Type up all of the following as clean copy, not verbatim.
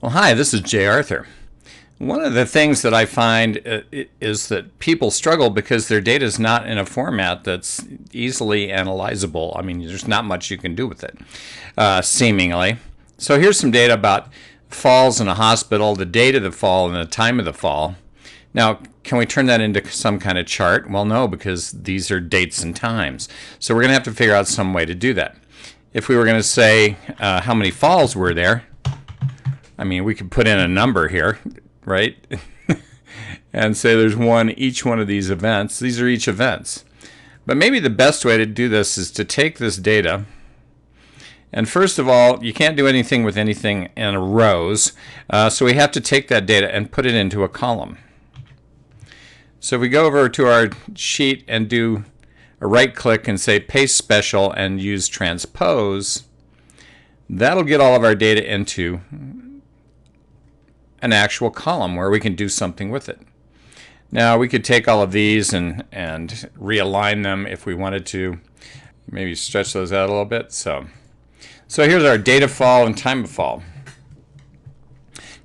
Well, hi, this is Jay Arthur. One of the things that I find is that people struggle because their data is not in a format that's easily analyzable. I mean, there's not much you can do with it, seemingly. So here's some data about falls in a hospital, the date of the fall and the time of the fall. Now, can we turn that into some kind of chart? Well, no, because these are dates and times. So we're going to have to figure out some way to do that. If we were going to say how many falls were there, I mean, we could put in a number here, right? And say there's each one of these events. These are each events. But maybe the best way to do this is to take this data. And first of all, you can't do anything with anything in rows. So we have to take that data and put it into a column. So if we go over to our sheet and do a right click and say paste special and use transpose, that'll get all of our data into an actual column where we can do something with it. Now we could take all of these and realign them if we wanted to. Maybe stretch those out a little bit. So here's our date of fall and time of fall.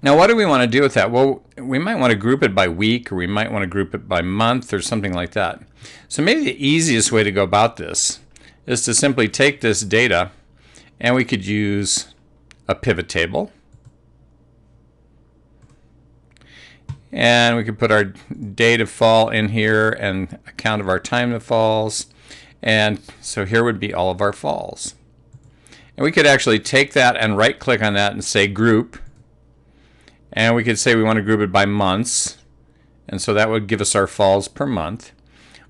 Now what do we want to do with that? Well, we might want to group it by week, or we might want to group it by month, or something like that. So maybe the easiest way to go about this is to simply take this data, and we could use a pivot table. And we could put our date of fall in here and a count of our time of falls. And so here would be all of our falls. And we could actually take that and right click on that and say group. And we could say we want to group it by months. And so that would give us our falls per month.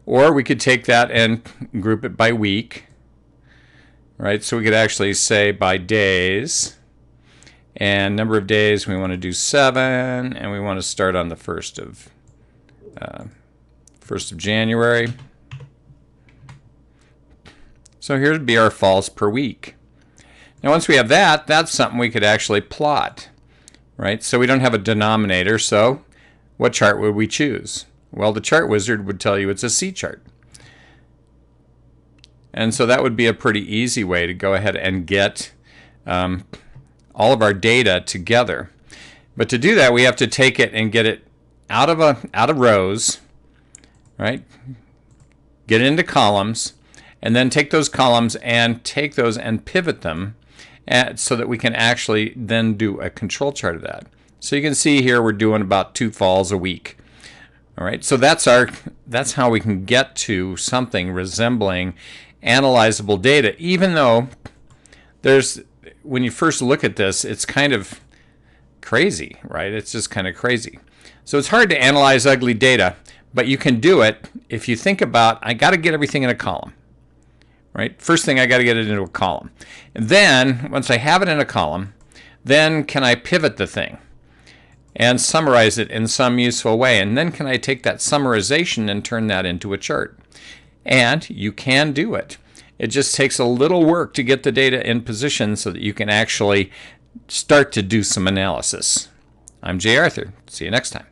Or we could take that and group it by week. Right? So we could actually say by days. And number of days, we want to do 7, and we want to start on the 1st of January. So here would be our falls per week. Now once we have that, that's something we could actually plot, right? So we don't have a denominator, so what chart would we choose? Well, the chart wizard would tell you it's a C chart. And so that would be a pretty easy way to go ahead and get all of our data together. But to do that, we have to take it and get it out of rows, right? Get it into columns, and then take those columns and take those and pivot them so that we can actually then do a control chart of that. So you can see here we're doing about 2 falls a week. All right, so that's how we can get to something resembling analyzable data, even though when you first look at this, it's kind of crazy, right? It's just kind of crazy. So it's hard to analyze ugly data, but you can do it if you think about, I got to get everything in a column, right? First thing, I got to get it into a column. And then, once I have it in a column, then can I pivot the thing and summarize it in some useful way? And then can I take that summarization and turn that into a chart? And you can do it. It just takes a little work to get the data in position so that you can actually start to do some analysis. I'm Jay Arthur. See you next time.